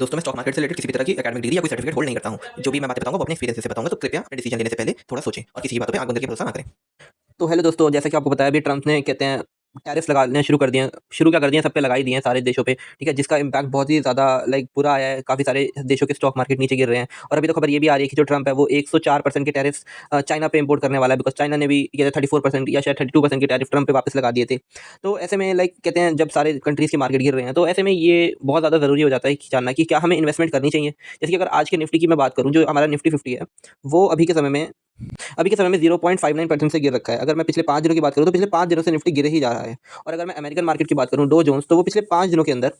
दोस्तों मैं stock market से रिलेटेड किसी भी तरह की एकेडमिक डिग्री या कोई सर्टिफिकेट होल्ड नहीं करता हूँ। जो भी मैं बातें बताऊंगा वो अपने एक्सपीरियंस से बताऊंगा, तो कृपया अपने डिसीजन लेने से पहले थोड़ा सोचें और किसी की बातों पे आंख बंद करके भरोसा ना करें। तो हेलो दोस्तों, जैसे कि आपको बताया अभी ट्रम्प ने कहते हैं टैरिफ्स लगाने शुरू कर दिए हैं। शुरू क्या कर दिए हैं, सब पे लगा ही दिए हैं सारे देशों पे, ठीक है। जिसका इम्पैक्ट बहुत ही ज़्यादा बुरा आया है। काफ़ी सारे देशों के स्टॉक मार्केट नीचे गिर रहे हैं। और अभी तो खबर ये भी आ रही है कि जो ट्रम्प है वो 104% के टैरिफ्स चाइना पे इंपोर्ट करने वाला है, बिकॉज चाइना ने भी ये 34% या शायद 32% के टैरिफ ट्रम्प पे वापस लगा दिए थे। तो ऐसे में कहते हैं जब सारे कंट्रीज़ के मार्केट गिर रहे हैं, तो ऐसे में ये बहुत ज़्यादा ज़रूरी हो जाता है कि जानना कि क्या हमें इन्वेस्टमेंट करनी चाहिए। जैसे कि अगर आज के निफ्टी की मैं बात करूँ, जो हमारा निफ्टी 50 है, वो अभी के समय में 0.59% से गिर रखा है। अगर मैं पिछले 5 दिनों की बात करूँ, तो पिछले 5 दिनों से निफ्टी गिर ही जा रहा है। और अगर मैं अमेरिकन मार्केट की बात करूँ, डो जोन्स, तो वो पिछले 5 दिनों के अंदर,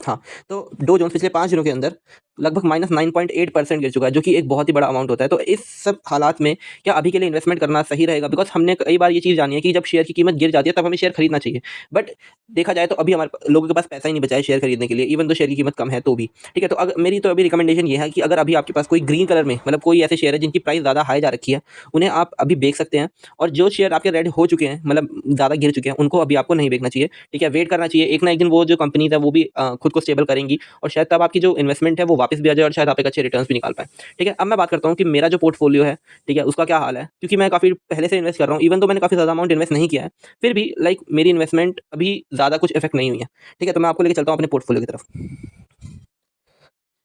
हाँ, तो डो जोन्स पिछले 5 दिनों के अंदर लगभग -9.8% गिर चुका है, जो कि एक बहुत ही बड़ा अमाउंट होता है। तो इस सब हालात में क्या अभी के लिए इन्वेस्टमेंट करना सही रहेगा? बिकॉज़ हमने कई बार ये चीज़ जानी है कि जब शेयर की कीमत गिर जाती है, तब हमें शेयर खरीदना चाहिए। बट देखा जाए तो अभी हमारे लोगों के पास पैसा ही नहीं बचा है शेयर खरीदने के लिए, इवन दो शेयर की कीमत कम है तो भी। ठीक है, तो मेरी तो अभी रिकमेंडेशन ये है कि अगर अभी आपके पास कोई ग्रीन कलर में, मतलब कोई ऐसे शेयर है जिनकी प्राइस ज़्यादा हाई जा रखी है, उन्हें आप अभी बेच सकते हैं। और जो शेयर आपके रेड हो चुके हैं, मतलब ज़्यादा गिर चुके हैं, उनको अभी आपको नहीं बेचना चाहिए। ठीक है, वेट करना चाहिए। एक ना एक दिन वो जो कंपनीज़ है वो भी खुद को स्टेबल करेंगी, और शायद तब आपकी जो इन्वेस्टमेंट है वो वापस भी आ जाए और शायद आप एक अच्छे रिटर्न्स भी निकाल पाएँ। ठीक है, अब मैं बात करता हूँ कि मेरा जो पोर्टफोलियो है, ठीक है, उसका क्या हाल है? क्योंकि मैं काफ़ी पहले से इन्वेस्ट कर रहा हूँ, इवन तो मैंने काफ़ी ज़्यादा अमाउंट इन्वेस्ट नहीं किया है, फिर भी मेरी इन्वेस्टमेंट अभी ज़्यादा कुछ इफेक्ट नहीं हुई है। ठीक है, तो मैं आपको लेके चलता हूँ अपने पोर्टफोलियो की तरफ।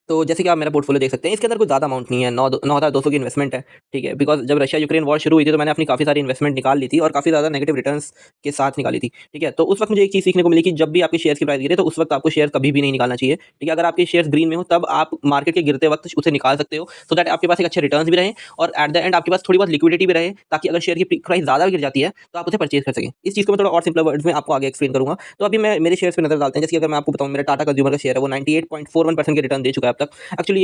तो जैसे कि आप मेरा पोर्टफोलियो देख सकते हैं, इसके अंदर कोई ज़्यादा अमाउंट नहीं है, 9,200 की इन्वेस्टमेंट है, ठीक है। बिकॉज़ जब रशिया यूक्रेन वॉर शुरू हुई थी, तो मैंने अपनी काफ़ी सारी इन्वेस्टमेंट निकाल ली थी और काफ़ी ज़्यादा नेगेटिव रिटर्न्स के साथ निकाली थी, ठीक है। तो उस वक्त मुझे एक चीज़ सीखने को मिली कि जब भी आपके शेयर्स की प्राइस गिरे, तो उस वक्त आपको शेयर कभी भी नहीं निकालना चाहिए, ठीक है। अगर आपके शेयर्स ग्रीन में हो, तब आप मार्केट के गिरते वक्त उसे निकाल सकते हो, सो दैट आपके पास एक अच्छे रिटर्न्स भी रहें और एट द एंड आपके पास थोड़ी बहुत लिक्विडिटी भी रहे, ताकि अगर शेयर की प्राइस ज़्यादा गिर जाती है, तो आप उसे परचेज़ कर सकें। इस चीज़ को मैं थोड़ा और सिंपल वर्ड्स में आपको आगे एक्सप्लेन करूँगा। तो अभी मैं मेरे शेयर्स पे नज़र डालते हैं। जैसे कि अगर मैं आपको बताऊँ, मेरा टाटा कंज्यूमर का शेयर है, वो 98.41% के रिटर्न दे चुका है अब तक। एक्चुअली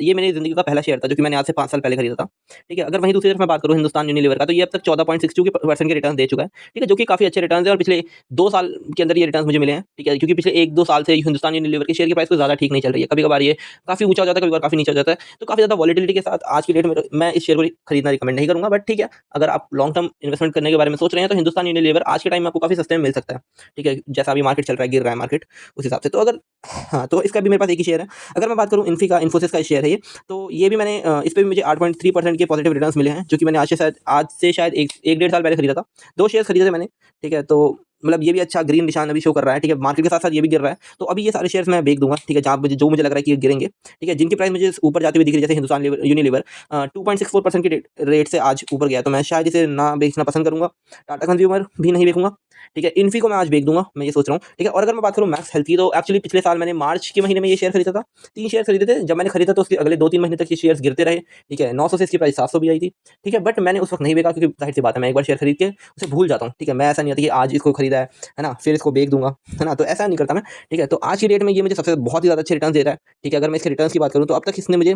ये मेरी ज़िंदगी का पहला शेयर था, जो कि मैंने आज से 5 साल पहले खरीदा था। ठीक है, अगर वहीं दूसरी तरफ मैं बात करूँ हिंदुस्तान यूनिलीवर का, तो ये अब तक 14.62% के रिटर्न दे चुका है। ठीक है, जो कि काफ़ी अच्छे रिटर्न है और पिछले 2 साल के अंदर ये रिटर्न मुझे मिले हैं। ठीक है, क्योंकि पिछले 1-2 साल से हिंदुस्तान यूनिलीवर के शेयर की प्राइस कुछ ज़्यादा ठीक नहीं चल रही है। कभी-कभार ये काफ़ी ऊँचा हो जाता है, कभी-कभार काफ़ी नीचे हो जाता है। तो काफ़ी ज़्यादा वॉलेटिलिटी के साथ आज की डेट में मैं इस शेयर को खरीदना रिकमेंड नहीं करूँगा। बट ठीक है, अगर आप लॉन्ग टर्म इन्वेस्टमेंट करने के बारे में सोच रहे हैं, तो हिंदुस्तान यूनिलीवर आज के टाइम में आपको काफ़ी सस्ते में मिल सकता है। ठीक है, जैसा अभी मार्केट चल रहा है, गिर रहा है मार्केट, उस हिसाब से। तो अगर हाँ, तो इसका भी मेरे पास एक ही शेयर है। अगर मैं बात करूँ इन्फोसिस का शेयर है ये, तो ये भी मैंने इस पे भी मुझे 8.3% के पॉजिटिव रिटर्न्स मिले हैं, जो कि मैंने आज से शायद 1 डेढ़ साल पहले खरीदा था। 2 शेयर्स खरीदे थे मैंने, ठीक है। तो मतलब ये भी अच्छा ग्रीन निशान अभी शो कर रहा है, ठीक है। मार्केट के साथ-साथ ये भी गिर रहा है। तो अभी ये सारे शेयर्स मैं बेच दूँगा, ठीक है, जहाँ मुझे लग रहा है कि ये गिरेंगे, ठीक है। जिनकी प्राइस मुझे ऊपर जाती हुई दिख रही है, जैसे हिंदुस्तान यूनिलीवर 2.64% के रेट से आज ऊपर गया, तो मैं शायद इसे ना बेचना पसंद करूँगा। टाटा कंज्यूमर भी नहीं बेचूँगा, ठीक है। इन्फी को मैं आज बेच दूँगा, मैं ये सोच रहा हूँ, ठीक है। और अगर मैं बात करूँ मैक्स हेल्थ की, तो एक्चुअली पिछले साल मैंने मार्च के महीने में ये शेयर खरीदा था। 3 शेयर खरीदे थे। जब मैंने खरीदा तो उसके अगले 2-3 महीने तक ये शेयर्स गिरते रहे, ठीक है। 900 से इसकी प्राइस 700 भी आई थी, ठीक है। बट मैंने उस वक़्त नहीं बेचा, क्योंकि ज़ाहिर-सी बात है, मैं एक बार शेयर खरीद के उसे भूल जाता हूँ, ठीक है। मैं ऐसा नहीं होता कि आज इसको खरीदा है ना, फिर इसको बेच दूँगा, है ना? तो ऐसा नहीं करता मैं, ठीक है। तो आज की डेट में ये मुझे सबसे बहुत ही ज़्यादा अच्छे रिटर्न्स दे रहा है, ठीक है। अगर मैं इसके रिटर्न्स की बात करूँ, तो अब तक इसने मुझे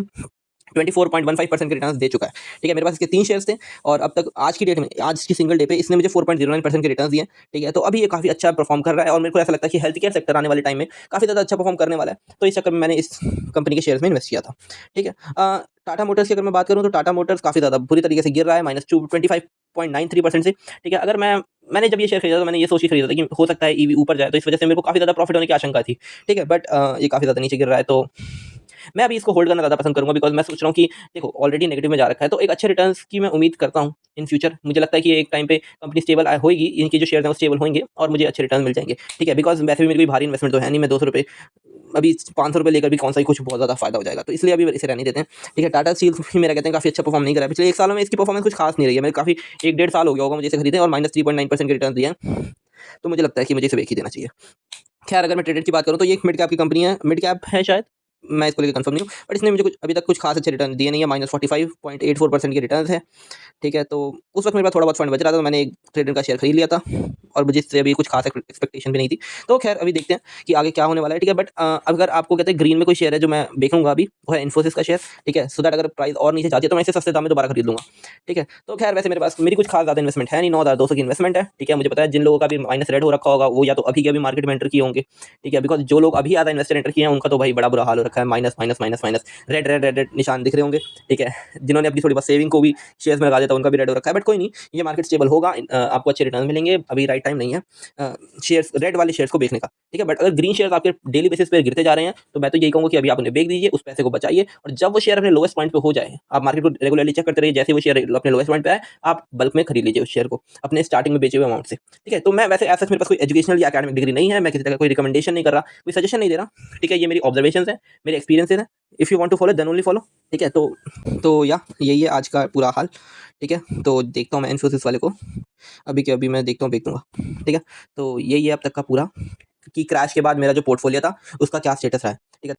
24.15% के रिटर्न्स दे चुका है, ठीक है। मेरे पास इसके 3 शेयर्स थे और अब तक आज की डेट में, आज की सिंगल डे पे इसने मुझे 4.09% के रिटर्न्स दिए हैं, ठीक है। तो अभी ये काफ़ी अच्छा परफॉर्म कर रहा है और मेरे को ऐसा लगता है कि हेल्थ केयर सेक्टर आने वाले टाइम में काफ़ी ज़्यादा अच्छा परफॉर्म करने वाला है। तो इस चक्कर में मैंने इस कंपनी के शेयर्स में इन्वेस्ट किया था, ठीक है। टाटा मोटर्स की अगर मैं बात करूँ, तो टाटा मोटर्स काफ़ी ज़्यादा बुरी तरीके से गिर रहा है, -25.93% से, ठीक है। अगर मैंने जब ये शेयर खरीदा, तो मैंने ये सोच के खरीदा था कि हो सकता है ईवी ऊपर जाए, तो इस वजह से मेरे को काफ़ी ज़्यादा प्रॉफिट होने की आशंका थी, ठीक है। बट ये काफ़ी ज़्यादा नीचे गिर रहा है, तो मैं अभी इसको होल्ड करना ज़्यादा पसंद करूँगा। बिकॉज़ मैं सोच रहा हूँ कि देखो, ऑलरेडी नेगेटिव में जा रखा है, तो एक अच्छे रिटर्न्स की मैं उम्मीद करता हूँ इन फ्यूचर। मुझे लगता है कि एक टाइम पे कंपनी स्टेबल होएगी, इनके जो शेयर्स हैं वो स्टेबल होंगे और मुझे अच्छे रिटर्न मिल जाएँगे, ठीक है। बिकॉज़ वैसे भी मेरी कोई भारी इन्वेस्टमेंट तो है नहीं, मैं ₹200 अभी ₹500 लेकर भी कौन-सा ही कुछ बहुत ज़्यादा फ़ायदा हो जाएगा, तो इसलिए अभी इसे रहने देते हैं, ठीक है। टाटा स्टील भी मेरा कहते हैं काफ़ी अच्छा परफॉर्म नहीं करा है। पिछले 1 सालों में इसकी परफॉर्मेंस कुछ खास नहीं रही है। मैं काफ़ी 1 डेढ़ साल हो गया होगा मुझे इसे खरीदे और -3.9% के रिटर्न दिए हैं। तो मुझे लगता है कि मुझे इसे बेच ही देना चाहिए। खैर, अगर मैं ट्रेडेड की बात करूँ, तो ये एक मिड कैप की कंपनी है, मिड कैप है शायद, मैं इसको लेके कंफर्म नहीं हूँ, बट इसने मुझे अभी तक कुछ खास अच्छे रिटर्न दिए नहीं है। -45.84% के रिटर्न्स है, ठीक है। तो उस वक्त मेरे पास थोड़ा बहुत फंड बच रहा था, तो मैंने एक ट्रेडर का शेयर खरीद लिया था और मुझे इससे अभी कुछ खास एक्सपेक्टेशन भी नहीं थी। तो खैर, अभी देखते हैं कि आगे क्या होने वाला है, ठीक है। बट अगर आपको कहते हैं ग्रीन में कोई शेयर है जो मैं देखूंगा अभी, वो है इन्फोसिस का शेयर, ठीक है। सो दैट अगर प्राइस और नीचे जाती है, तो मैं इसे सस्ते दाम में दोबारा खरीद लूंगा, ठीक है। तो खैर, वैसे मेरे पास मेरी कुछ खास ज़्यादा इन्वेस्टमेंट है नहीं, 9,200 की इन्वेस्टमेंट है, ठीक है। मुझे पता है जिन लोगों का भी माइनस रेड हो रखा होगा, वो या तो अभी के अभी मार्केट में एंटर किए होंगे, ठीक है। बिकॉज जो लोग अभी ज़्यादा इन्वेस्टर एंटर किए हैं, उनका तो भाई बड़ा बुरा हाल हो रखा है। रखा है, minus minus minus minus, red red red red निशान दिख रहे होंगे, ठीक है। जिन्होंने अपनी थोड़ी बहुत सेविंग को भी शेयर्स में लगा दिया था उनका भी रेड हो रखा है, बट कोई नहीं, ये मार्केट स्टेबल होगा, आपको अच्छे रिटर्न मिलेंगे, अभी राइट टाइम नहीं है शेयर्स रेड वाले शेयर्स को बेचने का, ठीक है। बट अगर ग्रीन शेयर्स आपके डेली बेसिस पे गिरते जा रहे हैं तो मैं तो यही कहूँगा कि अभी आप उन्हें बेच दीजिए, उस पैसे को बचाइए, और जब वो शेयर अपने लोएस्ट पॉइंट पे हो जाए, आप मार्केट को रेगुलरली चेक करते रहिए, जैसे वो शेयर अपने लोएस्ट पॉइंट पे आए आप बल्क में खरीद लीजिए उस शेयर को अपने स्टार्टिंग में बेचे हुए अमाउंट से, ठीक है। तो मैं वैसे ऐसा मेरे पास कोई एजुकेशनल या एकेडमिक डिग्री नहीं है, मैं किसी तरह का कोई रिकमेंडेशन नहीं कर रहा, कोई सजेशन नहीं दे रहा, ठीक है। ये मेरी ऑब्जर्वेशंस है, मेरे एक्सपीरियंसेस है, if you want to follow then only follow, ठीक है। तो या यही है आज का पूरा हाल, ठीक है। तो देखता हूँ मैं इन्फोसिस वाले को अभी के अभी मैं देखता हूँ, बेच दूंगा, ठीक है। तो यही है अब तक का पूरा कि क्रैश के बाद मेरा जो पोर्टफोलियो था उसका क्या स्टेटस रहा है, ठीक है।